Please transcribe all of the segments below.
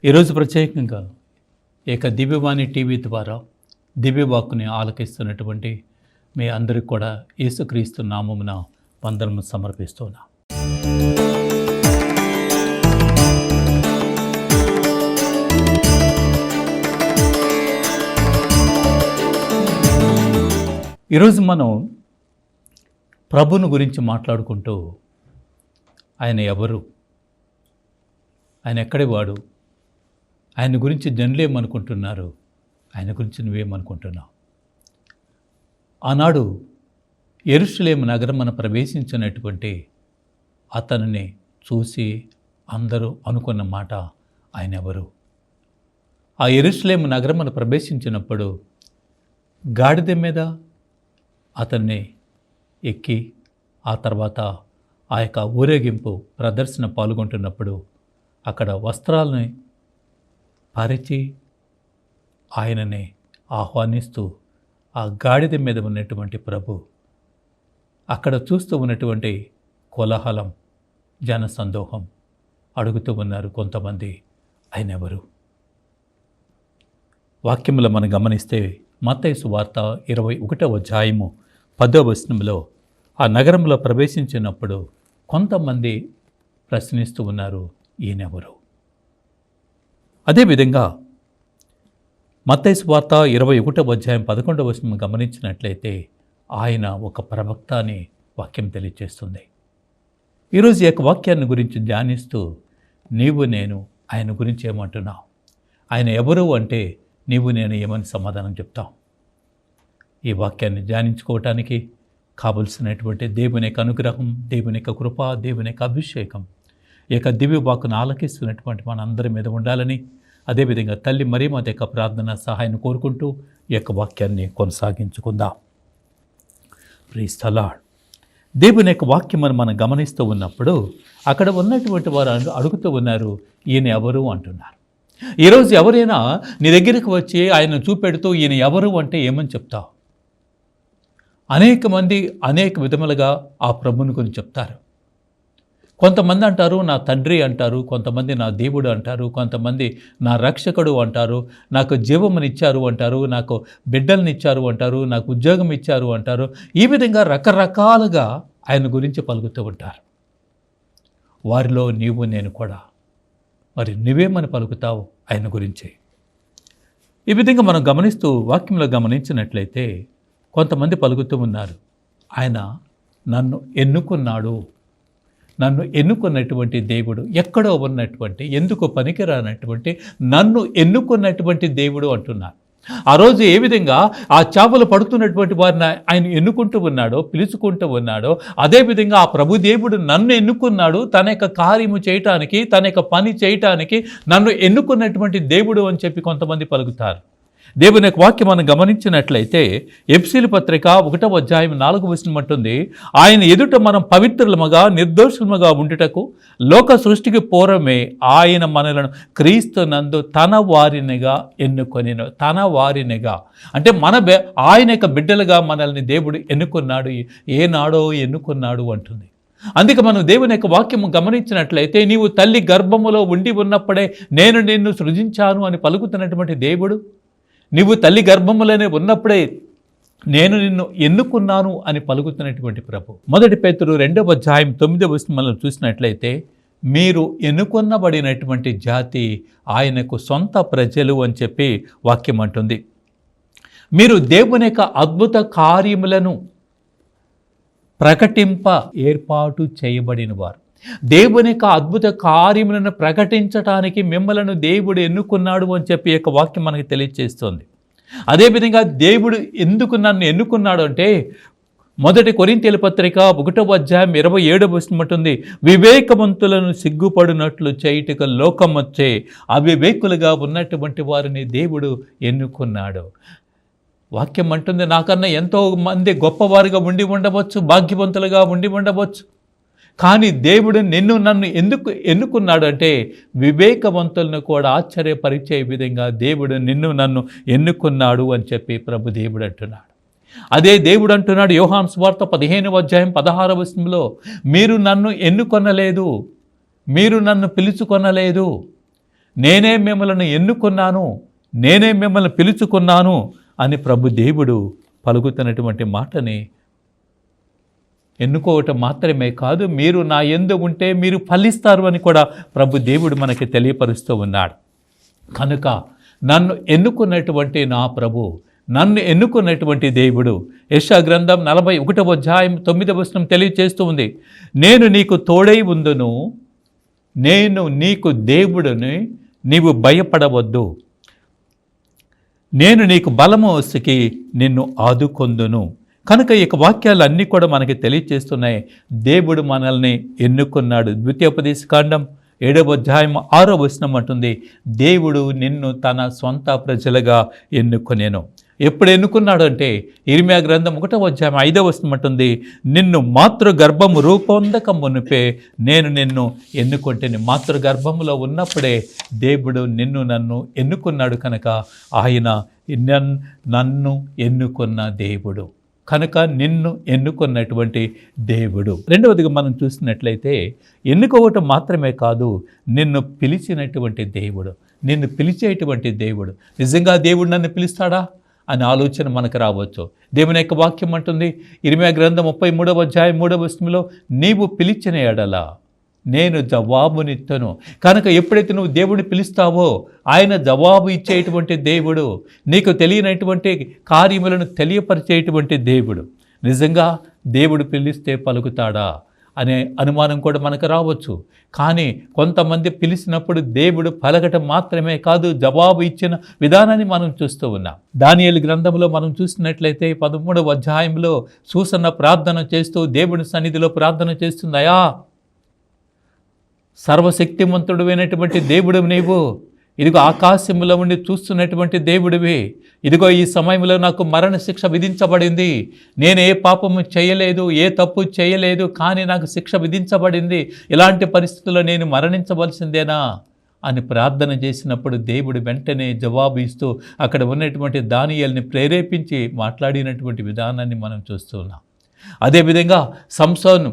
ఈరోజు ప్రత్యేకంగా దివ్యవాణి టీవీ ద్వారా దివ్యవాక్కుని ఆలకిస్తున్నటువంటి మీ అందరికి కూడా యేసుక్రీస్తు నామమున వందనము సమర్పిస్తున్నా. ఈరోజు మనం ప్రభుని గురించి మాట్లాడుకుంటూ ఆయన ఎవరు, ఆయన ఎక్కడి వాడు, ఆయన గురించి జనులు ఏమనుకుంటున్నారు, ఆయన గురించి నువ్వేమనుకుంటున్నావు. ఆనాడు యెరూషలేము నగరమున ప్రవేశించినటువంటి అతనిని చూసి అందరూ అనుకున్న మాట, ఆయన ఎవరు. ఆ యెరూషలేము నగరమున ప్రవేశించినప్పుడు గాడిద మీద అతన్ని ఎక్కి ఆ తర్వాత ఆ యొక్క ఊరేగింపు ప్రదర్శన పాల్గొంటున్నప్పుడు అక్కడ వస్త్రాలని పరిచి ఆయనని ఆహ్వానిస్తూ ఆ గాడిద మీద ఉన్నటువంటి ప్రభు అక్కడ చూస్తూ ఉన్నటువంటి కోలాహలం, జన సందోహం అడుగుతూ ఉన్నారు కొంతమంది, ఆయన ఎవరు. వాక్యములో మనం గమనిస్తే మత్తయి సువార్త 21వ అధ్యాయము 10వ వచనంలో ఆ నగరంలో ప్రవేశించినప్పుడు కొంతమంది ప్రశ్నిస్తూ ఉన్నారు, ఈయనెవరు. అదేవిధంగా మత్తయి సువార్త 21వ అధ్యాయం 11వ వచనం గమనించినట్లయితే ఆయన ఒక ప్రవక్త అని వాక్యం తెలియజేస్తుంది. ఈరోజు ఈ యొక్క వాక్యాన్ని గురించి ధ్యానిస్తూ నీవు నేను ఆయన గురించి ఏమంటున్నావు, ఆయన ఎవరు అంటే నీవు నేను ఏమని సమాధానం చెప్తావు. ఈ వాక్యాన్ని ధ్యానించుకోవటానికి కావలసినటువంటి దేవుని యొక్క అనుగ్రహం, దేవుని యొక్క కృప, దేవుని యొక్క అభిషేకం ఈ యొక్క దివ్య వాక్కును ఆలకిస్తున్నటువంటి మనందరి మీద ఉండాలని, అదేవిధంగా తల్లి మరియమ్మ యొక్క ప్రార్థన సహాయం కోరుకుంటూ ఈ యొక్క వాక్యాన్ని కొనసాగించుకుందాం. Praise the lord. దేవుని యొక్క వాక్యం మనం గమనిస్తూ ఉన్నప్పుడు అక్కడ ఉన్నటువంటి వారు అడుగుతూ ఉన్నారు, ఈయన ఎవరు అంటున్నారు. ఈరోజు ఎవరైనా నీ దగ్గరికి వచ్చి ఆయన చూపెడుతూ ఈయన ఎవరు అంటే ఏమని చెప్తావు. అనేక మంది అనేక విధములుగా ఆ ప్రభుని గురించి చెప్తారు. కొంతమంది అంటారు నా తండ్రి అంటారు, కొంతమంది నా దేవుడు అంటారు, కొంతమంది నా రక్షకుడు అంటారు, నాకు జీవమునిచ్చారు అంటారు, నాకు బిడ్డలనిచ్చారు అంటారు, నాకు ఉద్యోగం ఇచ్చారు అంటారు. ఈ విధంగా రకరకాలుగా ఆయన గురించి పలుకుతూ ఉంటారు. వారిలో నీవు నేను కూడా. మరి నువ్వేమని పలుకుతావు ఆయన గురించి. ఈ విధంగా మనం గమనిస్తూ వాక్యంలో గమనించినట్లయితే కొంతమంది పలుకుతూ ఉన్నారు, ఆయన నన్ను ఎన్నుకున్నాడు, నన్ను ఎన్నుకున్నటువంటి దేవుడు, ఎక్కడో ఉన్నటువంటి ఎందుకు పనికిరానటువంటి నన్ను ఎన్నుకున్నటువంటి దేవుడు అంటున్నారు. ఆ రోజు ఏ విధంగా ఆ చేపలు పడుతున్నటువంటి వారిని ఆయన ఎన్నుకుంటూ ఉన్నాడో, పిలుచుకుంటూ ఉన్నాడో, అదేవిధంగా ఆ ప్రభుదేవుడు నన్ను ఎన్నుకున్నాడు తన యొక్క కార్యము చేయటానికి, తన యొక్క పని చేయటానికి నన్ను ఎన్నుకున్నటువంటి దేవుడు అని చెప్పి కొంతమంది పలుకుతారు. దేవుని యొక్క వాక్యం మనం గమనించినట్లయితే ఎఫెసీయుల పత్రిక 1వ అధ్యాయం 4వ వచనం అంటుంది, ఆయన ఎదుట మనం పవిత్రులముగా నిర్దోషులముగా ఉండుటకు లోక సృష్టికి పూర్వమే ఆయన మనలను క్రీస్తు నందు తన వారినిగా ఎన్నుకొనెను. తన వారినిగా అంటే ఆయన యొక్క బిడ్డలుగా మనల్ని దేవుడు ఎన్నుకున్నాడు. ఏనాడో ఎన్నుకున్నాడు అంటుంది. అందుకే మనం దేవుని యొక్క వాక్యము గమనించినట్లయితే నీవు తల్లి గర్భములో ఉండి ఉన్నప్పుడే నేను నిన్ను సృజించాను అని పలుకుతున్నటువంటి దేవుడు, నీవు తల్లి గర్భములోనే ఉన్నప్పుడే నేను నిన్ను ఎన్నుకున్నాను అని పలుకుతున్నటువంటి ప్రభు. 1 పేతురు 2వ అధ్యాయం 9వ వచనంలో చూసినట్లయితే మీరు ఎన్నుకొనబడినటువంటి జాతి, ఆయనకు సొంత ప్రజలు అని చెప్పి వాక్యం అంటుంది. మీరు దేవుని యొక్క అద్భుత కార్యములను ప్రకటింప ఏర్పాటు చేయబడిన వారు. దేవుని యొక్క అద్భుత కార్యములను ప్రకటించటానికి మిమ్మలను దేవుడు ఎన్నుకున్నాడు అని చెప్పి యొక్క వాక్యం మనకి తెలియజేస్తుంది. అదేవిధంగా దేవుడు ఎందుకు నన్ను ఎన్నుకున్నాడు అంటే 1 కొరింథీయుల పత్రిక 1వ అధ్యాయం 27వ వచనం ఉంటుంది, వివేకవంతులను సిగ్గుపడినట్లు చేయుటకు లోకమొచ్చే అవివేకులుగా ఉన్నటువంటి వారిని దేవుడు ఎన్నుకున్నాడు. వాక్యం అంటుంది, నాకన్నా ఎంతో మంది గొప్పవారుగా ఉండి ఉండవచ్చు, భాగ్యవంతులుగా ఉండి ఉండవచ్చు, కానీ దేవుడు నన్ను ఎందుకు ఎన్నుకున్నాడు అంటే వివేకవంతులను కూడా ఆశ్చర్యపరిచే విధంగా దేవుడు నన్ను ఎన్నుకున్నాడు అని చెప్పి ప్రభు దేవుడు అంటున్నాడు. అదే దేవుడు అంటున్నాడు యోహాను సువార్త 15వ అధ్యాయం 16వ వచనంలో, మీరు నన్ను ఎన్నుకొనలేదు, మీరు నన్ను పిలుచుకొనలేదు, నేనే మిమ్మల్ని ఎన్నుకున్నాను, నేనే మిమ్మల్ని పిలుచుకున్నాను అని ప్రభు దేవుడు పలుకుతున్నటువంటి మాటని ఎన్నుకోవటం మాత్రమే కాదు, మీరు నా యందు ఉంటే మీరు ఫలిస్తారు అని కూడా ప్రభు దేవుడు మనకి తెలియపరుస్తూ ఉన్నాడు. కనుక నన్ను ఎన్నుకున్నటువంటి నా ప్రభు, నన్ను ఎన్నుకున్నటువంటి దేవుడు, యెషయా గ్రంథం 41వ అధ్యాయం 9వ వచనం తెలియజేస్తూ ఉంది, నేను నీకు తోడై ఉందును, నేను నీకు దేవుడిని, నీవు భయపడవద్దు, నేను నీకు బలము వసికి నిన్ను ఆదుకొందును. కనుక ఈ వాక్యాలు అన్నీ కూడా మనకి తెలియజేస్తున్నాయి. దేవుడు మనల్ని ఎన్నుకున్నాడు. ద్వితీయోపదేశకాండం 7వ అధ్యాయం 6వ వచనం అంటుంది, దేవుడు నిన్ను తన సొంత ప్రజలుగా ఎన్నుకొనేను. ఎప్పుడు ఎన్నుకున్నాడు అంటే ఇర్మియా గ్రంథం 1వ అధ్యాయం 5వ వచనం అంటుంది, నిన్ను మాతృగర్భము రూపొందక మునిపే నేను నిన్ను ఎన్నుకొంటేని. మాతృగర్భములో ఉన్నప్పుడే దేవుడు నిన్ను నన్ను ఎన్నుకున్నాడు. కనుక ఆయన నన్ను ఎన్నుకున్న దేవుడు, కనుక నిన్ను ఎన్నుకున్నటువంటి దేవుడు. రెండవదిగా మనం చూసినట్లయితే ఎన్నుకోవటం మాత్రమే కాదు, నిన్ను పిలిచినటువంటి దేవుడు, నిన్ను పిలిచేటువంటి దేవుడు. నిజంగా దేవుడు నన్ను పిలుస్తాడా అనే ఆలోచన మనకు రావచ్చు. దేవుని యొక్క వాక్యం అంటుంది ఇర్మియా గ్రంథం 33వ అధ్యాయం 3వ వచనంలో, నీవు పిలిచిన ఎడల నేను జవాబునిత్తను. కనుక ఎప్పుడైతే నువ్వు దేవుడిని పిలుస్తావో ఆయన జవాబు ఇచ్చేటువంటి దేవుడు, నీకు తెలియనటువంటి కార్యములను తెలియపరిచేటువంటి దేవుడు. నిజంగా దేవుడు పిలిస్తే పలుకుతాడా అనే అనుమానం కూడా మనకు రావచ్చు. కానీ కొంతమంది పిలిచినప్పుడు దేవుడు పలకటం మాత్రమే కాదు, జవాబు ఇచ్చిన విధానాన్ని మనం చూస్తూ ఉన్నాం. దానియేలు గ్రంథంలో మనం చూసినట్లయితే 13వ అధ్యాయంలో సూసన్న ప్రార్థన చేస్తూ దేవుని సన్నిధిలో ప్రార్థన చేస్తుంది, అయా సర్వశక్తిమంతుడు అయినటువంటి దేవుడు నీవు, ఇదిగో ఆకాశంలో ఉండి చూస్తున్నటువంటి దేవుడివి, ఇదిగో ఈ సమయంలో నాకు మరణశిక్ష విధించబడింది, నేను ఏ పాపము చేయలేదు, ఏ తప్పు చేయలేదు, కానీ నాకు శిక్ష విధించబడింది, ఇలాంటి పరిస్థితుల్లో నేను మరణించవలసిందేనా అని ప్రార్థన చేసినప్పుడు దేవుడు వెంటనే జవాబు ఇస్తూ అక్కడ ఉన్నటువంటి దానియేలుని ప్రేరేపించి మాట్లాడినటువంటి విధానాన్ని మనం చూస్తూ ఉన్నాం. అదేవిధంగా సంసోను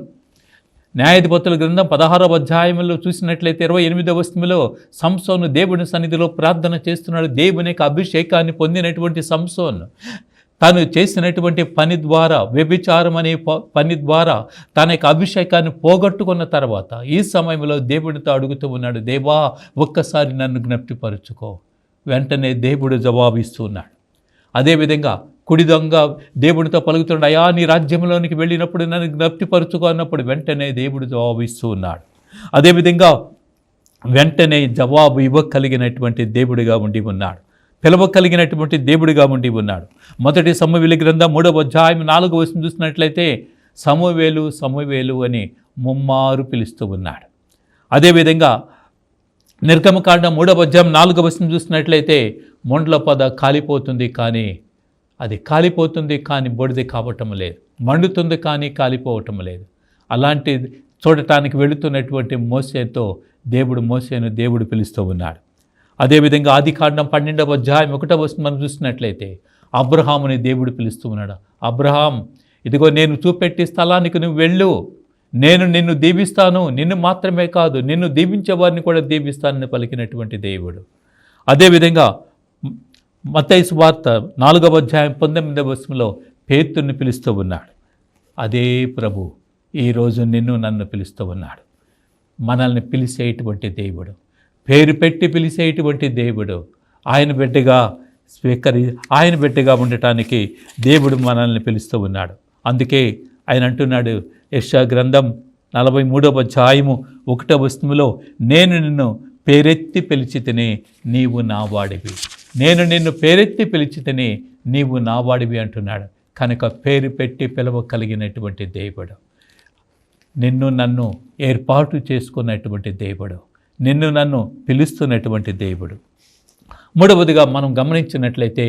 న్యాయాధిపతుల గ్రంథం 16వ అధ్యాయంలో చూసినట్లయితే 28వ వచనంలో సంసోను దేవుని సన్నిధిలో ప్రార్థన చేస్తున్నాడు. దేవుని యొక్క అభిషేకాన్ని పొందినటువంటి సంసోను తను చేసినటువంటి పని ద్వారా, వ్యభిచారం అనే పని ద్వారా తన యొక్క అభిషేకాన్ని పోగొట్టుకున్న తర్వాత ఈ సమయంలో దేవునితో అడుగుతూ ఉన్నాడు, దేవా ఒక్కసారి నన్ను జ్ఞప్తిపరుచుకో. వెంటనే దేవుడు జవాబిస్తున్నాడు. అదేవిధంగా కుడి దొంగ దేవునితో పలుకుతున్నాడు, అయా నీ రాజ్యంలోనికి వెళ్ళినప్పుడు నన్ను జ్ఞప్తిపరుచుకో అన్నప్పుడు వెంటనే దేవుడు జవాబు ఇస్తూ ఉన్నాడు. అదేవిధంగా వెంటనే జవాబు ఇవ్వగలిగినటువంటి దేవుడిగా ఉండి ఉన్నాడు, పిలవగలిగినటువంటి దేవుడిగా ఉండి ఉన్నాడు. మొదటి సమూయేలు గ్రంథం 3వ అధ్యాయం 4వ వచనం చూసినట్లయితే సమూయేలు సమూయేలు అని ముమ్మారు పిలుస్తూ ఉన్నాడు. అదేవిధంగా నిర్గమకాండం 3వ అధ్యాయం 4వ వచనం చూసినట్లయితే మొండ్ల పొద కాలిపోతుంది, కానీ అది కాలిపోతుంది కానీ బొడిది కావటం లేదు, మండుతుంది కానీ కాలిపోవటం లేదు. అలాంటి చూడటానికి వెళుతున్నటువంటి మోసేతో మోసేను దేవుడు పిలుస్తూ ఉన్నాడు. అదేవిధంగా ఆదికాండం 12వ అధ్యాయం 1వ వచనం మనం చూసినట్లయితే అబ్రహాముని దేవుడు పిలుస్తూ ఉన్నాడు, అబ్రహాం ఇదిగో నేను చూపెట్టి స్థలానికి నువ్వు వెళ్ళు, నేను నిన్ను దీవిస్తాను, నిన్ను మాత్రమే కాదు నిన్ను దీవించే వారిని కూడా దీవిస్తానని పలికినటువంటి దేవుడు. అదేవిధంగా మత్తయి సువార్త 4వ అధ్యాయం 19వ వచనంలో పేతురుని పిలుస్తూ ఉన్నాడు. అదే ప్రభు ఈరోజు నిన్ను నన్ను పిలుస్తూ ఉన్నాడు. మనల్ని పిలిచేటువంటి దేవుడు, పేరు పెట్టి పిలిచేటువంటి దేవుడు, ఆయన బిడ్డగా ఉండటానికి దేవుడు మనల్ని పిలుస్తూ ఉన్నాడు. అందుకే ఆయన అంటున్నాడు యెషయా గ్రంథం 43వ అధ్యాయము 1వ వచనంలో, నేను నిన్ను పేరెత్తి పిలిచితిని నీవు నా వాడివి, నేను నిన్ను పేరెత్తి పిలిచితిని నీవు నా వాడివి అంటున్నాడు. కనుక పేరు పెట్టి పిలవగలిగినటువంటి దేవుడు, నిన్ను నన్ను ఏర్పాటు చేసుకున్నటువంటి దేవుడు, నిన్ను నన్ను పిలుస్తున్నటువంటి దేవుడు. మూడవదిగా మనం గమనించినట్లయితే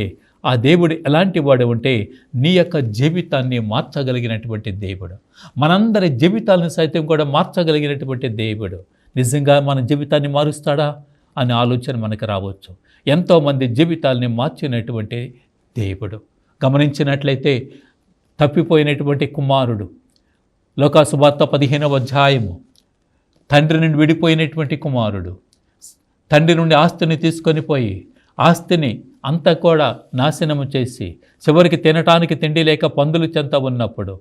ఆ దేవుడు ఎలాంటి వాడు అంటే నీ యొక్క జీవితాన్ని మార్చగలిగినటువంటి దేవుడు, మనందరి జీవితాలను సైతం కూడా మార్చగలిగినటువంటి దేవుడు. నిజంగా మన జీవితాన్ని మారుస్తాడా అనే ఆలోచన మనకు రావచ్చు. ఎంతోమంది జీవితాలని మార్చినటువంటి దేవుడు. గమనించినట్లయితే తప్పిపోయినటువంటి కుమారుడు, లోకాసు వార్త 15వ అధ్యాయము, తండ్రి నుండి విడిపోయినటువంటి కుమారుడు, తండ్రి నుండి ఆస్తిని తీసుకొని పోయి ఆస్తిని అంతా కూడా నాశనము చేసి చివరికి తినటానికి తిండి లేక పందులు చెంత ఉన్నప్పుడు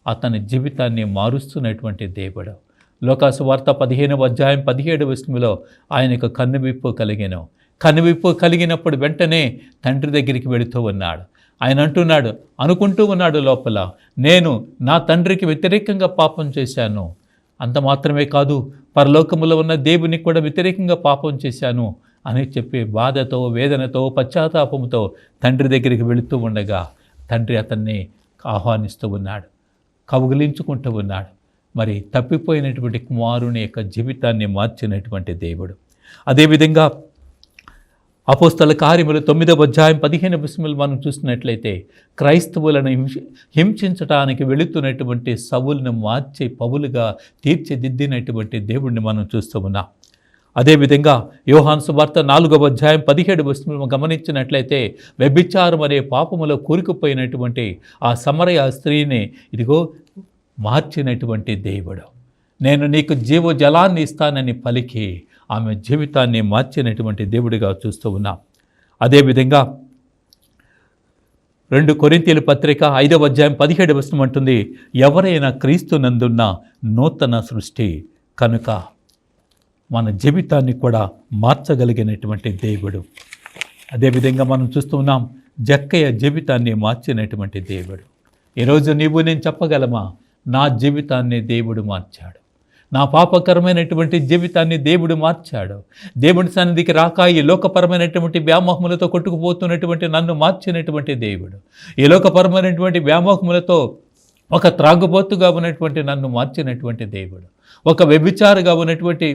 అతని జీవితాన్ని మారుస్తున్నటువంటి దేవుడు. లోకాసు వార్త 15వ అధ్యాయం 17వ వచనంలో ఆయనకు కన్నువిప్పు కలిగెను. కన్నువిప్పు కలిగినప్పుడు వెంటనే తండ్రి దగ్గరికి వెళుతూ ఉన్నాడు. ఆయన అనుకుంటూ ఉన్నాడు లోపల, నేను నా తండ్రికి వ్యతిరేకంగా పాపం చేశాను, అంత మాత్రమే కాదు పరలోకములో ఉన్న దేవునికి కూడా వ్యతిరేకంగా పాపం చేశాను అని చెప్పి బాధతో వేదనతో పశ్చాత్తాపంతో తండ్రి దగ్గరికి వెళుతూ ఉండగా తండ్రి అతన్ని ఆహ్వానిస్తూ ఉన్నాడు, కౌగిలించుకుంటూ ఉన్నాడు. మరి తప్పిపోయినటువంటి కుమారుని యొక్క జీవితాన్ని మార్చినటువంటి దేవుడు. అదేవిధంగా అపోస్తల కార్యములు 9వ అధ్యాయం 15వ వచనంలో మనం చూసినట్లయితే క్రైస్తవులను హింసించడానికి వెళుతున్నటువంటి సౌలును మార్చి పౌలుగా తీర్చిదిద్దినటువంటి దేవుడిని మనం చూస్తూ ఉన్నాం. అదేవిధంగా యోహాను సువార్త 4వ అధ్యాయం 17వ వచనంలో గమనించినట్లయితే వ్యభిచారం అనే పాపములో కూరుకుపోయినటువంటి ఆ సమరయ స్త్రీని ఇదిగో మార్చినటువంటి దేవుడు. నేను నీకు జీవజలాన్ని ఇస్తానని పలికి ఆమె జీవితాన్ని మార్చినటువంటి దేవుడిగా చూస్తూ ఉన్నాం. అదేవిధంగా 2 కొరింథీయుల పత్రిక 5వ అధ్యాయం 17వ వచనం అంటుంది, ఎవరైనా క్రీస్తునందున్న నూతన సృష్టి కనుక మన జీవితాన్ని కూడా మార్చగలిగినటువంటి దేవుడు. అదేవిధంగా మనం చూస్తూ ఉన్నాం జక్కయ్య జీవితాన్ని మార్చినటువంటి దేవుడు. ఈరోజు నేను చెప్పగలమా, నా జీవితాన్ని దేవుడు మార్చాడు, నా పాపకరమైనటువంటి జీవితాన్ని దేవుడు మార్చాడు. దేవుడి సన్నిధికి రాక ఈ లోకపరమైనటువంటి వ్యామోహములతో కొట్టుకుపోతున్నటువంటి నన్ను మార్చినటువంటి దేవుడు, ఈ లోకపరమైనటువంటి వ్యామోహములతో ఒక త్రాగుబోతుగా ఉన్నటువంటి నన్ను మార్చినటువంటి దేవుడు, ఒక వ్యభిచారిగా ఉన్నటువంటి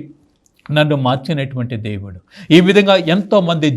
నన్ను మార్చినటువంటి దేవుడు. ఈ విధంగా ఎంతోమంది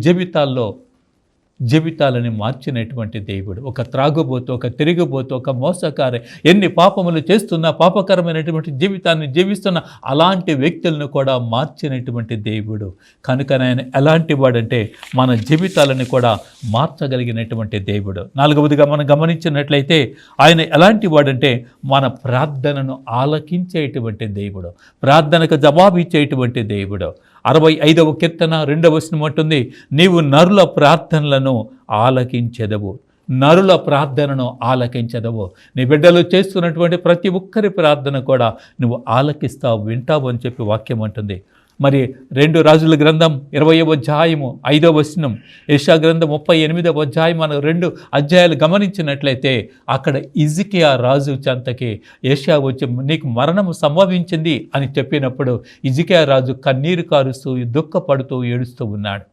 జీవితాలని మార్చినటువంటి దేవుడు. ఒక త్రాగుబోతు, ఒక తిరిగిబోతు, ఒక మోసకారి, ఎన్ని పాపములు చేస్తున్నా పాపకరమైనటువంటి జీవితాన్ని జీవిస్తున్న అలాంటి వ్యక్తులను కూడా మార్చినటువంటి దేవుడు. కనుక ఆయన ఎలాంటి వాడంటే మన జీవితాలను కూడా మార్చగలిగినటువంటి దేవుడు. 4వదిగా మనం గమనించినట్లయితే ఆయన ఎలాంటి వాడంటే మన ప్రార్థనను ఆలకించేటువంటి దేవుడు, ప్రార్థనకు జవాబు ఇచ్చేటువంటి దేవుడు. 65వ కీర్తన 2వ వచనం అంటుంది, నీవు నరుల ప్రార్థనలను ఆలకించెదవు, నరుల ప్రార్థనను ఆలకించెదవు. నీ బిడ్డలు చేస్తున్నటువంటి ప్రతి ఒక్కరి ప్రార్థన కూడా నువ్వు ఆలకిస్తావు, వింటావు అని చెప్పి వాక్యం అంటుంది. మరి 2 రాజుల గ్రంథం 20వ అధ్యాయము 5వ వచనం, యెషయా గ్రంథం 38వ అధ్యాయం మనం 2 అధ్యాయాలు గమనించినట్లయితే అక్కడ హిజ్కియా రాజు చెంతకి యెషయా వచ్చి నీకు మరణము సంభవించింది అని చెప్పినప్పుడు హిజ్కియా రాజు కన్నీరు కారుస్తూ దుఃఖపడుతూ ఏడుస్తూ ఉన్నాడు.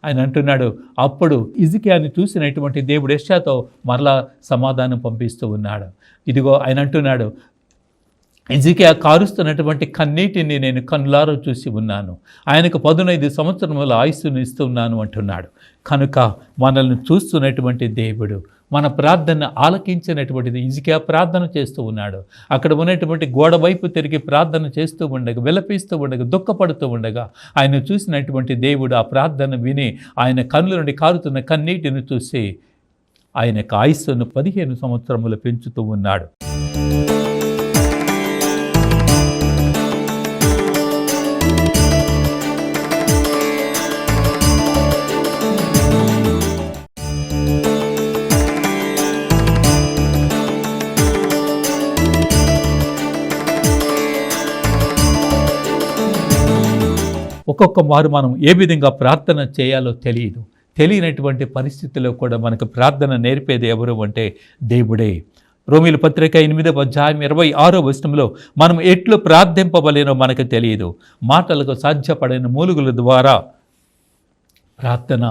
ఆయన అంటున్నాడు, అప్పుడు హిజ్కియాని చూసినటువంటి దేవుడు యెషయాతో మరలా సమాధానం పంపిస్తూ ఉన్నాడు. ఇదిగో ఆయన అంటున్నాడు, హిజ్కియా కారుస్తున్నటువంటి కన్నీటిని నేను కన్నులారా చూసి ఉన్నాను, ఆయనకు 15 సంవత్సరముల ఆయుస్సును ఇస్తున్నాను అంటున్నాడు. కనుక మనల్ని చూస్తున్నటువంటి దేవుడు మన ప్రార్థన ఆలకించినటువంటిది. హిజ్కియా ప్రార్థన చేస్తూ ఉన్నాడు, అక్కడ ఉన్నటువంటి గోడ వైపు తిరిగి ప్రార్థన చేస్తూ ఉండగా, విలపిస్తూ ఉండగా, దుఃఖపడుతూ ఉండగా ఆయన చూసినటువంటి దేవుడు ఆ ప్రార్థన విని ఆయన కన్నుల నుండి కారుతున్న కన్నీటిని చూసి ఆయనకు ఆయుస్సును 15 సంవత్సరములు పెంచుతూ ఉన్నాడు. ఒక్కొక్క మారు మనం ఏ విధంగా ప్రార్థన చేయాలో తెలియనటువంటి పరిస్థితుల్లో కూడా మనకు ప్రార్థన నేర్పేది ఎవరు అంటే దేవుడే. రోమీయుల పత్రిక 8వ అధ్యాయం 26వ వచనంలో మనం ఎట్లు ప్రార్థింపవలేనో మనకు తెలియదు, మాటలకు సాధ్యపడిన మూలుగుల ద్వారా ప్రార్థన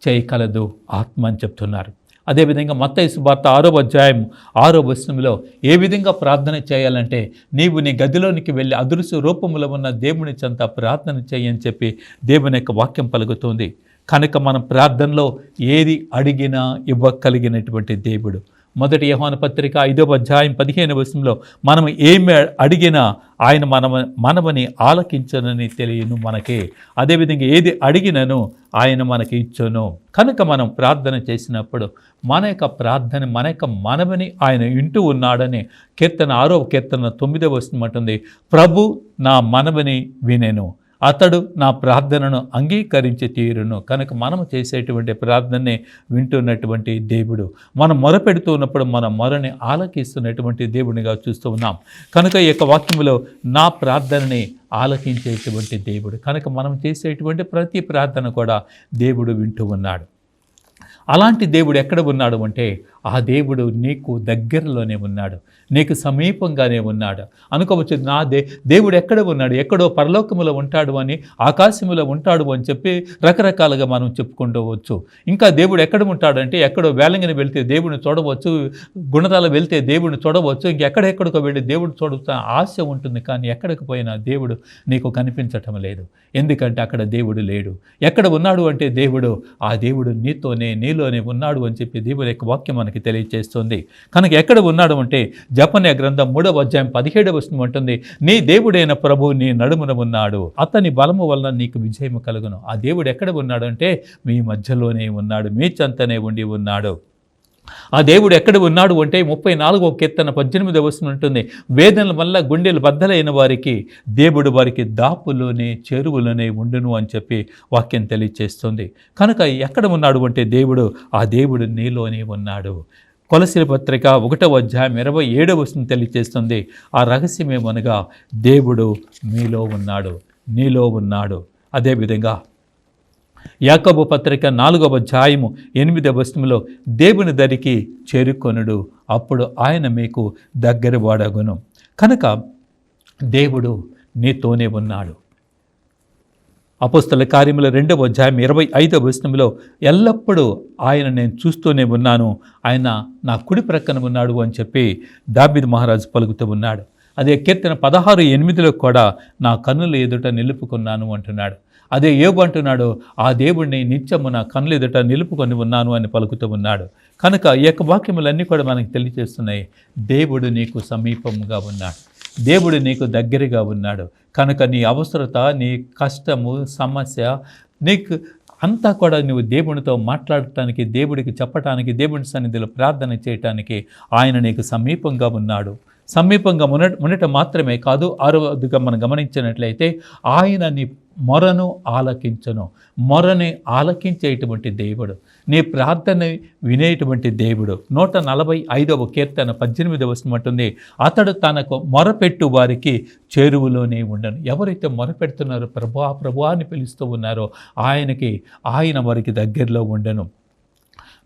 చేయగలదు ఆత్మ అని చెప్తున్నారు. అదేవిధంగా మత్తయి సువార్త 6వ అధ్యాయం 6వ వచనంలో ఏ విధంగా ప్రార్థన చేయాలంటే నీవు నీ గదిలోనికి వెళ్ళి అదృశ్య రూపంలో ఉన్న దేవుని చెంత ప్రార్థన చేయని చెప్పి దేవుని యొక్క వాక్యం పలుకుతుంది. కనుక మనం ప్రార్థనలో ఏది అడిగినా ఇవ్వగలిగినటువంటి దేవుడు. 1 యోహాను పత్రిక 5వ అధ్యాయం 15వ వచనంలో మనం ఏమి అడిగినా ఆయన మనవని ఆలకించనని తెలియను మనకే, అదేవిధంగా ఏది అడిగినను ఆయన మనకి ఇచ్చును. కనుక మనం ప్రార్థన చేసినప్పుడు మన యొక్క ప్రార్థన మన యొక్క మనవని ఆయన వింటూ ఉన్నాడని కీర్తన 6వ కీర్తన 9వ వచనం అంటుంది, ప్రభు నా మనవని వినెను, అతడు నా ప్రార్థనను అంగీకరించి తీరును. కనుక మనం చేసేటువంటి ప్రార్థనని వింటున్నటువంటి దేవుడు, మనం మొరపెడుతూ ఉన్నప్పుడు మన మొరని ఆలకిస్తున్నటువంటి దేవునిగా చూస్తూ ఉన్నాం. కనుక ఈ యొక్క వాక్యములో నా ప్రార్థనని ఆలకించేటువంటి దేవుడు, కనుక మనం చేసేటువంటి ప్రతి ప్రార్థన కూడా దేవుడు వింటూ ఉన్నాడు. అలాంటి దేవుడు ఎక్కడ ఉన్నాడు అంటే ఆ దేవుడు నీకు దగ్గరలోనే ఉన్నాడు, నీకు సమీపంగానే ఉన్నాడు. అనుకోవచ్చు, నా దేవుడు ఎక్కడ ఉన్నాడు, ఎక్కడో పరలోకములో ఉంటాడు అని, ఆకాశములో ఉంటాడు అని చెప్పి రకరకాలుగా మనం చెప్పుకుంటవచ్చు. ఇంకా దేవుడు ఎక్కడ ఉంటాడంటే ఎక్కడో వేలంగిని వెళ్తే దేవుడిని చూడవచ్చు, గుణదల వెళ్తే దేవుడిని చూడవచ్చు, ఇంకెక్కడెక్కడికో వెళ్ళి దేవుడు చూడవచ్చు ఆశ ఉంటుంది. కానీ ఎక్కడికి పోయినా దేవుడు నీకు కనిపించటం లేదు. ఎందుకంటే అక్కడ దేవుడు లేడు. ఎక్కడ ఉన్నాడు అంటే దేవుడు, ఆ దేవుడు నీతోనే నీలోనే ఉన్నాడు అని చెప్పి దేవుని యొక్క వాక్యం మనకి తెలియజేస్తుంది. కనుక ఎక్కడ ఉన్నాడు అంటే జెఫన్యా గ్రంథం 3వ అధ్యాయం 17వ వచనం అంటుంది, నీ దేవుడైన ప్రభువు నీ నడుమున ఉన్నాడు, అతని బలము వలన నీకు విజయము కలుగును. ఆ దేవుడు ఎక్కడ ఉన్నాడు అంటే మీ మధ్యలోనే ఉన్నాడు, మీ చెంతనే ఉండి ఉన్నాడు. ఆ దేవుడు ఎక్కడ ఉన్నాడు అంటే 34వ కీర్తన 18వ వచనం ఉంటుంది, వేదనల వల్ల గుండెలు బద్దలైన వారికి దేవుడు వారికి దాపులోనే చెరువులోనే ఉండును అని చెప్పి వాక్యం తెలియజేస్తుంది. కనుక ఎక్కడ ఉన్నాడు అంటే దేవుడు, ఆ దేవుడు నీలోనే ఉన్నాడు. కొలసీల పత్రిక 1వ అధ్యాయం 27వ వచనం తెలియజేస్తుంది, ఆ రహస్యమేమనగా దేవుడు మీలో ఉన్నాడు, నీలో ఉన్నాడు. అదేవిధంగా యాకోబు పత్రిక 4వ అధ్యాయము 8వ వచనంలో దేవుని దరికి చేరుకొనుడు, అప్పుడు ఆయన మీకు దగ్గర వాడగును. కనుక దేవుడు నీతోనే ఉన్నాడు. అపోస్తల కార్యముల 2వ అధ్యాయం 25వ వచనంలో ఎల్లప్పుడూ ఆయన నేను చూస్తూనే ఉన్నాను, ఆయన నా కుడి ప్రక్కన ఉన్నాడు అని చెప్పి దావీదు మహారాజు పలుకుతూ ఉన్నాడు. అదే కీర్తన 16:8లో కూడా నా కన్నుల ఎదుట నిలుపుకున్నాను అంటున్నాడు. అదే యోబు అంటున్నాడు, ఆ దేవుడిని నిత్యము నా కన్నుల ఎదుట నిలుపుకొని ఉన్నాను అని పలుకుతూ ఉన్నాడు. కనుక ఈ యొక్క వాక్యములన్నీ కూడా మనకు తెలియజేస్తున్నాయి, దేవుడు నీకు సమీపంగా ఉన్నాడు, దేవుడు నీకు దగ్గరగా ఉన్నాడు. కనుక నీ అవసరత, నీ కష్టము, సమస్య, నీకు అంతా కూడా నువ్వు దేవునితో మాట్లాడటానికి, దేవుడికి చెప్పటానికి, దేవుని సన్నిధిలో ప్రార్థన చేయటానికి ఆయన నీకు సమీపంగా ఉన్నాడు. సమీపంగా ఉండటం మాత్రమే కాదు, ఆరోదుగా మనం గమనించినట్లయితే ఆయన నీ మొరను ఆలకించను. మొరని ఆలకించేటువంటి దేవుడు, నీ ప్రార్థన వినేటువంటి దేవుడు. 145వ కీర్తన 18వ వచనం అంటుంది, అతడు తనకు మొరపెట్టు వారికి చేరువలోనే ఉండను. ఎవరైతే మొరపెడుతున్నారో, ప్రభువా ప్రభువా అని పిలుస్తూ ఉన్నారో ఆయన వారికి దగ్గరలో ఉండను.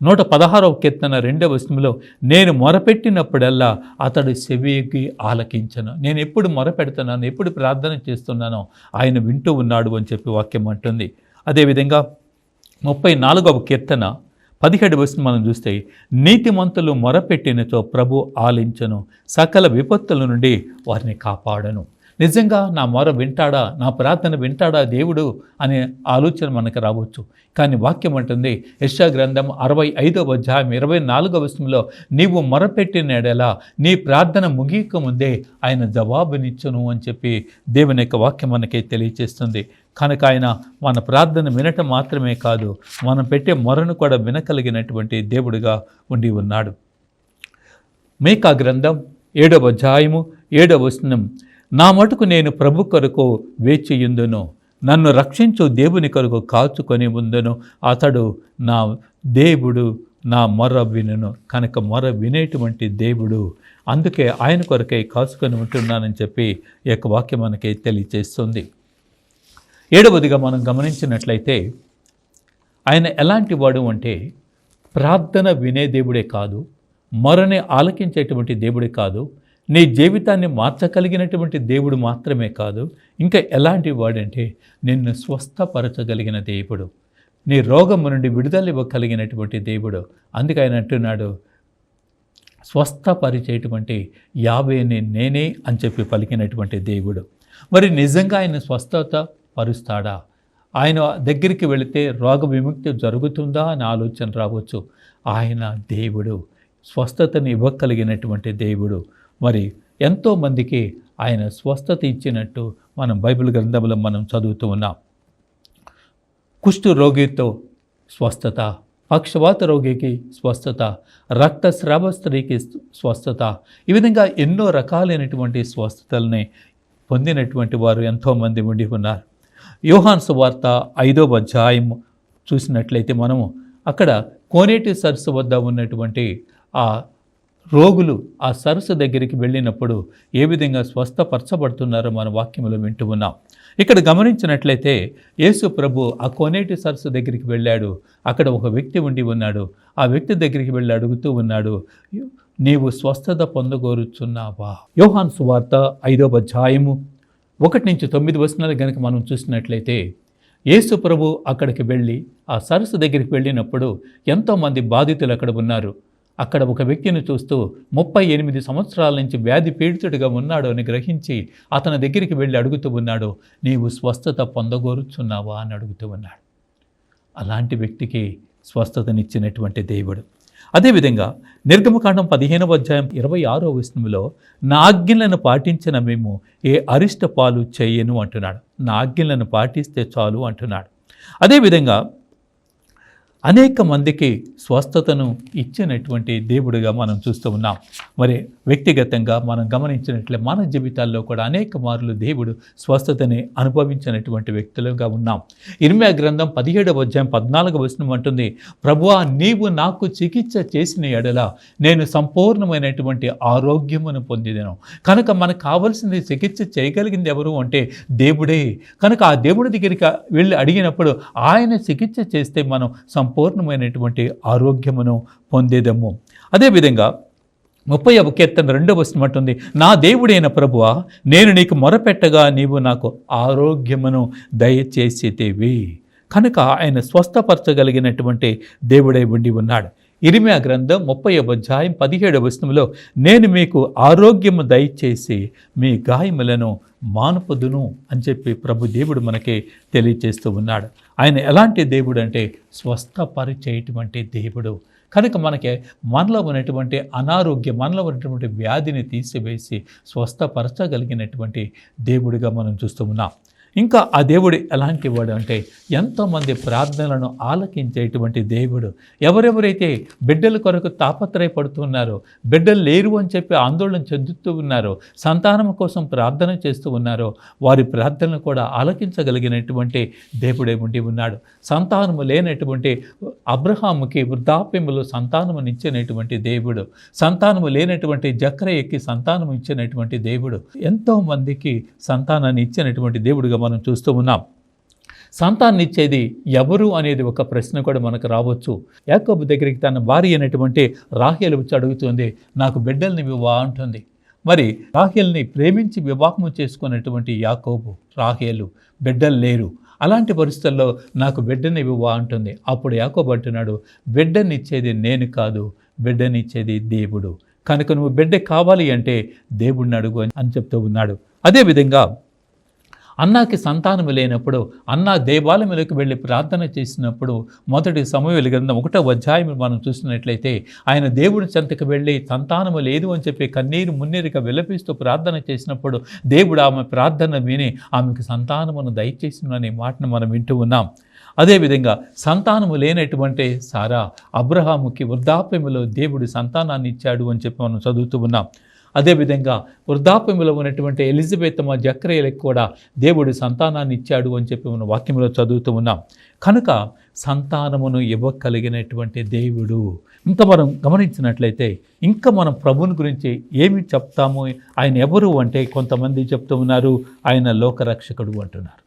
116వ కీర్తన 2వ వచనంలో, నేను మొరపెట్టినప్పుడల్లా అతడు చెవికి ఆలకించను. నేను ఎప్పుడు మొరపెడుతున్నాను, ఎప్పుడు ప్రార్థన చేస్తున్నానో ఆయన వింటూ ఉన్నాడు అని చెప్పి వాక్యం అంటుంది. అదేవిధంగా 34వ కీర్తన 17వ వచనం మనం చూస్తే, నీతిమంతులు మొరపెట్టినచో ప్రభు ఆలించను, సకల విపత్తుల నుండి వారిని కాపాడను. నిజంగా నా మొర వింటాడా, నా ప్రార్థన వింటాడా దేవుడు అనే ఆలోచన మనకు రావచ్చు. కానీ వాక్యం అంటుంది, యెషయా గ్రంథం 65వ అధ్యాయం 24వ వచనంలో, నీవు మొరపెట్టిన ఎడల నీ ప్రార్థన ముగియక ముందే ఆయన జవాబునిచ్చును అని చెప్పి దేవుని యొక్క వాక్యం మనకి తెలియజేస్తుంది. కనుక ఆయన మన ప్రార్థన వినటం మాత్రమే కాదు, మనం పెట్టే మొరను కూడా వినగలిగినటువంటి దేవుడిగా ఉండి ఉన్నాడు. మీకా గ్రంథం 7వ అధ్యాయము 7వ వచనం, నా మటుకు నేను ప్రభు కొరకు వేచియుందును, నన్ను రక్షించు దేవుని కొరకు కాచుకొని ఉందును, అతడు నా దేవుడు నా మొర వినును. కనుక మొర వినేటువంటి దేవుడు, అందుకే ఆయన కొరకై కాచుకొని ఉంటున్నానని చెప్పి ఈ యొక్క వాక్యం మనకి తెలియజేస్తుంది. 7వదిగా మనం గమనించినట్లయితే ఆయన ఎలాంటి వాడు అంటే, ప్రార్థన వినే దేవుడే కాదు, మొరని ఆలకించేటువంటి దేవుడే కాదు, నీ జీవితాన్ని మార్చగలిగినటువంటి దేవుడు మాత్రమే కాదు, ఇంకా ఎలాంటి వాడంటే నిన్ను స్వస్థపరచగలిగిన దేవుడు, నీ రోగము నుండి విడుదల ఇవ్వగలిగినటువంటి దేవుడు. అందుకే ఆయన అంటున్నాడు, స్వస్థపరిచేటువంటి యావేని నేనే అని చెప్పి పలికినటువంటి దేవుడు. మరి నిజంగా ఆయన స్వస్థత పరుస్తాడా? ఆయన దగ్గరికి వెళితే రోగ విముక్తి జరుగుతుందా అని ఆలోచన రావచ్చు. ఆయన దేవుడు, స్వస్థతని ఇవ్వగలిగినటువంటి దేవుడు. మరి ఎంతోమందికి ఆయన స్వస్థత ఇచ్చినట్టు మనం బైబిల్ గ్రంథంలో మనం చదువుతూ ఉన్నాం. కుష్టు రోగితో స్వస్థత, పక్షవాత రోగికి స్వస్థత, రక్తస్రావ స్త్రీకి స్వస్థత, ఈ విధంగా ఎన్నో రకాలైనటువంటి స్వస్థతల్ని పొందినటువంటి వారు ఎంతోమంది ఉండి ఉన్నారు. యోహాను సువార్త 5వ అధ్యాయం చూసినట్లయితే మనము అక్కడ కోనేటి సరస్సు వద్ద ఉన్నటువంటి ఆ రోగులు ఆ సరస్సు దగ్గరికి వెళ్ళినప్పుడు ఏ విధంగా స్వస్థపరచబడుతున్నారో మన వాక్యములో వింటూ ఉన్నాం. ఇక్కడ గమనించినట్లయితే యేసు ప్రభు ఆ కోనేటి సరస్సు దగ్గరికి వెళ్ళాడు. అక్కడ ఒక వ్యక్తి ఉండి ఉన్నాడు. ఆ వ్యక్తి దగ్గరికి వెళ్ళి అడుగుతూ ఉన్నాడు, నీవు స్వస్థత పొందగోరుచున్నావా? యోహాను సువార్త 5వ అధ్యాయము 1-9 కనుక మనం చూసినట్లయితే యేసు ప్రభు అక్కడికి వెళ్ళి ఆ సరస్సు దగ్గరికి వెళ్ళినప్పుడు ఎంతోమంది బాధితులు అక్కడ ఉన్నారు. అక్కడ ఒక వ్యక్తిని చూస్తూ 38 సంవత్సరాల నుంచి వ్యాధి పీడితుడిగా ఉన్నాడు అని గ్రహించి అతని దగ్గరికి వెళ్ళి అడుగుతూ ఉన్నాడు, నీవు స్వస్థత పొందగోరుచున్నావా అని అడుగుతూ ఉన్నాడు. అలాంటి వ్యక్తికి స్వస్థతనిచ్చినటువంటి దేవుడు. అదేవిధంగా నిర్గమకాండం 15వ అధ్యాయం 26వ వచనంలో నా ఆజ్ఞలను పాటించిన మేము ఏ అరిష్ట పాలు చేయను అంటున్నాడు. నా ఆజ్ఞలను పాటిస్తే చాలు అంటున్నాడు. అదేవిధంగా అనేక మందికి స్వస్థతను ఇచ్చినటువంటి దేవుడిగా మనం చూస్తూ ఉన్నాం. మరి వ్యక్తిగతంగా మనం గమనించినట్లే మన జీవితాల్లో కూడా అనేక మార్లు దేవుడు స్వస్థతని అనుభవించినటువంటి వ్యక్తులుగా ఉన్నాం. ఇర్మీయా గ్రంథం 17వ అధ్యాయం 14వ వచనం అంటుంది, ప్రభువా నీవు నాకు చికిత్స చేసిన ఎడల నేను సంపూర్ణమైనటువంటి ఆరోగ్యమును పొందిదను. కనుక మనకు కావలసింది చికిత్స చేయగలిగింది ఎవరు అంటే దేవుడే. కనుక ఆ దేవుడి దగ్గరికి వెళ్ళి అడిగినప్పుడు ఆయన చికిత్స చేస్తే మనం సంపూర్ణమైనటువంటి ఆరోగ్యమును పొందేదము. అదేవిధంగా 30వ కీర్తన 2వ వచనం అంటుంది, నా దేవుడైన ప్రభువా నేను నీకు మొరపెట్టగా నీవు నాకు ఆరోగ్యమును దయచేసేదేవి. కనుక ఆయన స్వస్థపరచగలిగినటువంటి దేవుడై ఉండి ఉన్నాడు. ఇర్మీయా గ్రంథం 30వ అధ్యాయం 17వ వచనంలో నేను మీకు ఆరోగ్యము దయచేసి మీ గాయములను మానుపదును అని చెప్పి ప్రభు దేవుడు మనకి తెలియచేస్తూ ఉన్నాడు. ఆయన ఎలాంటి దేవుడు అంటే స్వస్థపరిచేటువంటి దేవుడు. కనుక మనలో ఉన్నటువంటి అనారోగ్యం, మనలో ఉన్నటువంటి వ్యాధిని తీసివేసి స్వస్థపరచగలిగినటువంటి దేవుడిగా మనం చూస్తూ ఉన్నాం. ఇంకా ఆ దేవుడు ఎలాంటి వాడు అంటే ఎంతోమంది ప్రార్థనలను ఆలకించేటువంటి దేవుడు. ఎవరెవరైతే బిడ్డల కొరకు తాపత్రయపడుతున్నారో, బిడ్డలు లేరు అని చెప్పి ఆందోళన చెందుతూ ఉన్నారో, సంతానం కోసం ప్రార్థన చేస్తూ ఉన్నారో వారి ప్రార్థనలు కూడా ఆలకించగలిగినటువంటి దేవుడే ఉండి ఉన్నాడు. సంతానము లేనటువంటి అబ్రహాముకి వృద్ధాప్యములో సంతానమునిచ్చినటువంటి దేవుడు, సంతానము లేనటువంటి జక్రయ్యకి సంతానం ఇచ్చినటువంటి దేవుడు, ఎంతోమందికి సంతానాన్ని ఇచ్చినటువంటి దేవుడుగా మనం చూస్తూ ఉన్నాం. సంతాన్ని ఇచ్చేది ఎవరు అనేది ఒక ప్రశ్న కూడా మనకు రావచ్చు. యాకోబు దగ్గరికి తన భార్య అయినటువంటి రాహేలు వచ్చి అడుగుతుంది, నాకు బిడ్డల్ని ఇవ్వవా అంటుంది. మరి రాహేల్ని ప్రేమించి వివాహము చేసుకున్నటువంటి యాకోబు, రాహేలు బిడ్డలు లేరు. అలాంటి పరిస్థితుల్లో నాకు బిడ్డని ఇవ్వవా అంటుంది. అప్పుడు యాకోబు అంటున్నాడు, బిడ్డనిచ్చేది నేను కాదు, బిడ్డనిచ్చేది దేవుడు. కనుక నువ్వు బిడ్డ కావాలి అంటే దేవుడిని అడుగు అని చెప్తూ ఉన్నాడు. అదేవిధంగా అన్నాకి సంతానము లేనప్పుడు అన్నా దేవాలయంలోకి వెళ్ళి ప్రార్థన చేసినప్పుడు మొదటి సమూయేలు గ్రంథం 1వ అధ్యాయం మనం చూసినట్లయితే ఆయన దేవుడి చెంతకు వెళ్ళి సంతానము లేదు అని చెప్పి కన్నీరు మున్నీరుగా విలపిస్తూ ప్రార్థన చేసినప్పుడు దేవుడు ఆమె ప్రార్థన విని ఆమెకు సంతానమును దయచేసిననే మాటను మనం వింటూ ఉన్నాం. అదేవిధంగా సంతానము లేనటువంటి సారా అబ్రహాముకి వృద్ధాప్యములో దేవుడు సంతానాన్ని ఇచ్చాడు అని చెప్పి మనం చదువుతూ ఉన్నాం. అదేవిధంగా వృద్ధాప్యములో ఉన్నటువంటి ఎలిజబెత్ జక్రయ్యలకు కూడా దేవుడు సంతానాన్ని ఇచ్చాడు అని చెప్పి మనం వాక్యంలో చదువుతూ ఉన్నాం. కనుక సంతానమును ఇవ్వగలిగినటువంటి దేవుడు. ఇంకా మనం గమనించినట్లయితే ఇంకా మనం ప్రభుని గురించి ఏమి చెప్తాము, ఆయన ఎవరు అంటే కొంతమంది చెప్తూ ఉన్నారు ఆయన లోకరక్షకుడు అంటున్నారు.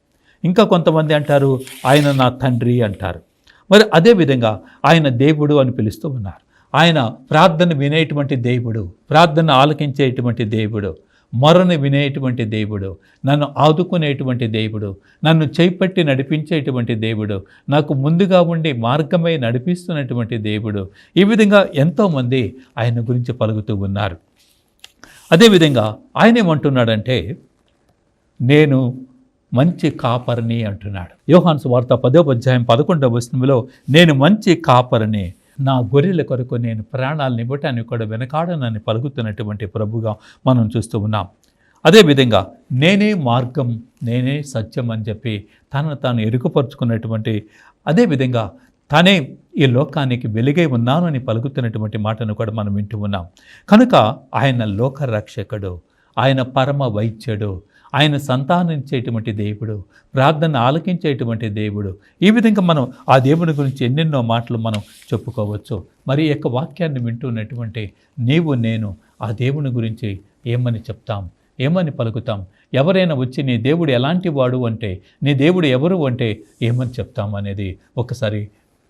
ఇంకా కొంతమంది అంటారు ఆయన నా తండ్రి అంటారు. మరి అదేవిధంగా ఆయన దేవుడు అని పిలుస్తూ ఉన్నారు. ఆయన ప్రార్థన వినేటువంటి దేవుడు, ప్రార్థన ఆలకించేటువంటి దేవుడు, మొరను వినేటువంటి దేవుడు, నన్ను ఆదుకునేటువంటి దేవుడు, నన్ను చేపట్టి నడిపించేటువంటి దేవుడు, నాకు ముందుగా ఉండి మార్గమై నడిపిస్తున్నటువంటి దేవుడు. ఈ విధంగా ఎంతోమంది ఆయన గురించి పలుకుతూ ఉన్నారు. అదేవిధంగా ఆయన ఏమంటున్నాడంటే నేను మంచి కాపరిని అంటున్నాడు. యోహాను సువార్త 10వ అధ్యాయం 11వ వచనంలో నేను మంచి కాపరిని, నా గొర్రెల కొరకు నేను ప్రాణాలను ఇవ్వటానికి కూడా వెనకాడనని పలుకుతున్నటువంటి ప్రభుగా మనం చూస్తూ ఉన్నాం. అదేవిధంగా నేనే మార్గం, నేనే సత్యం అని చెప్పి తనను తాను ఎరుకుపరుచుకున్నటువంటి, అదేవిధంగా తానే ఈ లోకానికి వెలుగై ఉన్నాను అని పలుకుతున్నటువంటి మాటను కూడా మనం వింటూ ఉన్నాం. కనుక ఆయన లోకరక్షకుడు, ఆయన పరమ వైద్యుడు, ఆయన సంతానించేటువంటి దేవుడు, ప్రార్థన ఆలకించేటువంటి దేవుడు. ఈ విధంగా మనం ఆ దేవుని గురించి ఎన్నెన్నో మాటలు మనం చెప్పుకోవచ్చు. మరి ఈ యొక్క వాక్యాన్ని వింటున్నటువంటి నీవు నేను ఆ దేవుని గురించి ఏమని చెప్తాం, ఏమని పలుకుతాం? ఎవరైనా వచ్చి నీ దేవుడు ఎలాంటి వాడు అంటే, నీ దేవుడు ఎవరు అంటే ఏమని చెప్తాం అనేది ఒకసారి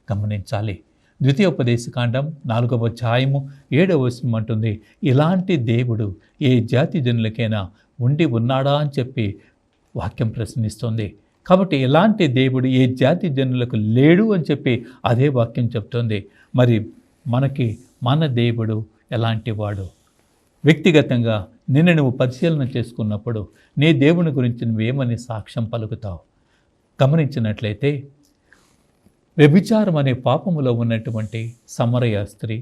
గమనించాలి. ద్వితీయోపదేశకాండం 4వ అధ్యాయము 7వ వచనం అంటుంది, ఇలాంటి దేవుడు ఏ జాతి జనులకైనా ఉండి ఉన్నాడా అని చెప్పి వాక్యం ప్రశ్నిస్తుంది. కాబట్టి ఇలాంటి దేవుడు ఏ జాతి జనులకు లేడు అని చెప్పి అదే వాక్యం చెప్తుంది. మరి మనకి మన దేవుడు ఎలాంటి వాడు? వ్యక్తిగతంగా నిన్ను నువ్వు పరిశీలన చేసుకున్నప్పుడు నీ దేవుని గురించి నువ్వేమని సాక్ష్యం పలుకుతావు? గమనించినట్లయితే వ్యభిచారం అనే పాపములో ఉన్నటువంటి సమరయ స్త్రీ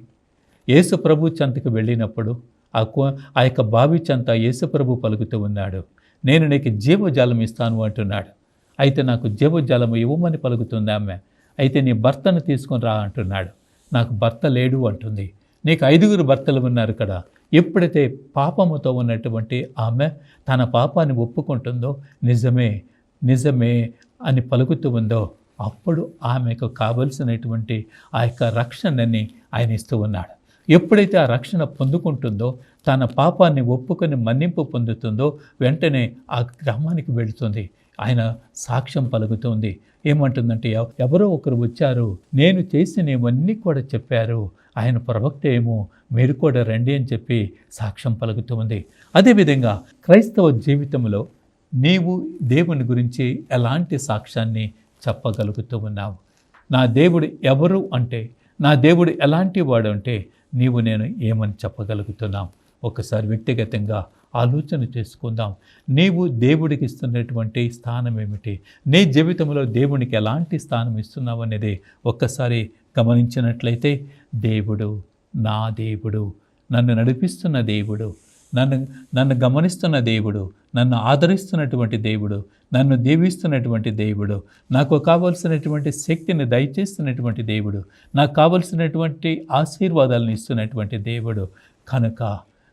యేసు ప్రభు చెంతకు వెళ్ళినప్పుడు ఆ యొక్క బావి చెంత యేసు ప్రభు పలుకుతూ ఉన్నాడు, నేను నీకు జీవజలం ఇస్తాను అంటున్నాడు. అయితే నాకు జీవజలం ఇవ్వమని పలుకుతుంది ఆమె. అయితే నీ భర్తను తీసుకొని రా అంటున్నాడు. నాకు భర్త లేడు అంటుంది. నీకు 5 భర్తలు ఉన్నారు కదా. ఎప్పుడైతే పాపముతో ఉన్నటువంటి ఆమె తన పాపాన్ని ఒప్పుకుంటుందో, నిజమే నిజమే అని పలుకుతూ ఉందో, అప్పుడు ఆమెకు కావలసినటువంటి ఆ యొక్క రక్షణని ఆయన ఇస్తూ ఉన్నాడు. ఎప్పుడైతే ఆ రక్షణ పొందుకుంటుందో, తన పాపాన్ని ఒప్పుకొని మన్నింపు పొందుతుందో, వెంటనే ఆ గ్రామానికి వెళుతుంది. ఆయన సాక్ష్యం పలుకుతుంది. ఏమంటుందంటే, ఎవరో ఒకరు వచ్చారు, నేను చేసినవన్నీ కూడా చెప్పారు, ఆయన ప్రవక్త ఏమో, మీరు కూడా రండి అని చెప్పి సాక్ష్యం పలుకుతూ ఉంది. అదేవిధంగా క్రైస్తవ జీవితంలో నీవు దేవుని గురించి ఎలాంటి సాక్ష్యాన్ని చెప్పగలుగుతూ ఉన్నావు? నా దేవుడు ఎవరు అంటే, నా దేవుడు ఎలాంటి వాడు అంటే నీవు నేను ఏమని చెప్పగలుగుతున్నాం? ఒకసారి వ్యక్తిగతంగా ఆలోచన చేసుకుందాం. నీవు దేవుడికి ఇస్తున్నటువంటి స్థానం ఏమిటి? నీ జీవితంలో దేవునికి ఎలాంటి స్థానం ఇస్తున్నావు అనేది ఒక్కసారి గమనించినట్లయితే, దేవుడు నా దేవుడు, నన్ను నడిపిస్తున్న దేవుడు, నన్ను గమనిస్తున్న దేవుడు, నన్ను ఆదరిస్తున్నటువంటి దేవుడు, నన్ను దీవిస్తున్నటువంటి దేవుడు, నాకు కావలసినటువంటి శక్తిని దయచేస్తున్నటువంటి దేవుడు, నాకు కావలసినటువంటి ఆశీర్వాదాలను ఇస్తున్నటువంటి దేవుడు. కనుక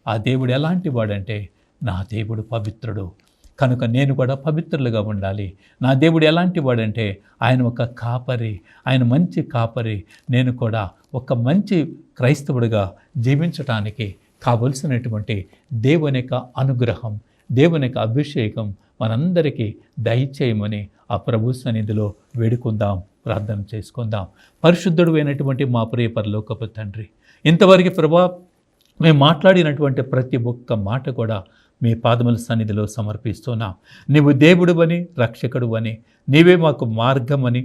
ఆ దేవుడు ఎలాంటి వాడంటే, నా దేవుడు పవిత్రుడు, కనుక నేను కూడా పవిత్రులుగా ఉండాలి. నా దేవుడు ఎలాంటి వాడంటే, ఆయన ఒక కాపరి, ఆయన మంచి కాపరి. నేను కూడా ఒక మంచి క్రైస్తవుడిగా జీవించటానికి కావలసినటువంటి దేవుని యొక్క అనుగ్రహం, దేవుని యొక్క అభిషేకం మనందరికీ దయచేయమని ఆ ప్రభు సన్నిధిలో వేడుకుందాం, ప్రార్థన చేసుకుందాం. పరిశుద్ధుడు అయినటువంటి మా ప్రియ పరలోకపు తండ్రి, ఇంతవరకు ప్రభా మేము మాట్లాడినటువంటి ప్రతి ఒక్క మాట కూడా మీ పాదముల సన్నిధిలో సమర్పిస్తున్నాం. నీవు దేవుడు అని, రక్షకుడు అని, నీవే మాకు మార్గం అని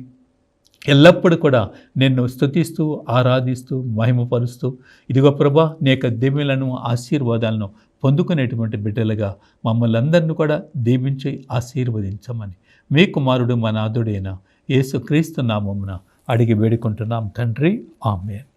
ఎల్లప్పుడూ కూడా నిన్ను స్తుతిస్తూ, ఆరాధిస్తూ, మహిమపరుస్తూ, ఇదిగో ప్రభా నీ యొక్క దీవెనలను, ఆశీర్వాదాలను పొందుకునేటువంటి బిడ్డలుగా మమ్మల్ని అందరినీ కూడా దీవించి ఆశీర్వదించమని మీ కుమారుడు మా నాథుడైన యేసుక్రీస్తు నామమున అడిగి వేడుకుంటున్నాం తండ్రి. ఆమేన్.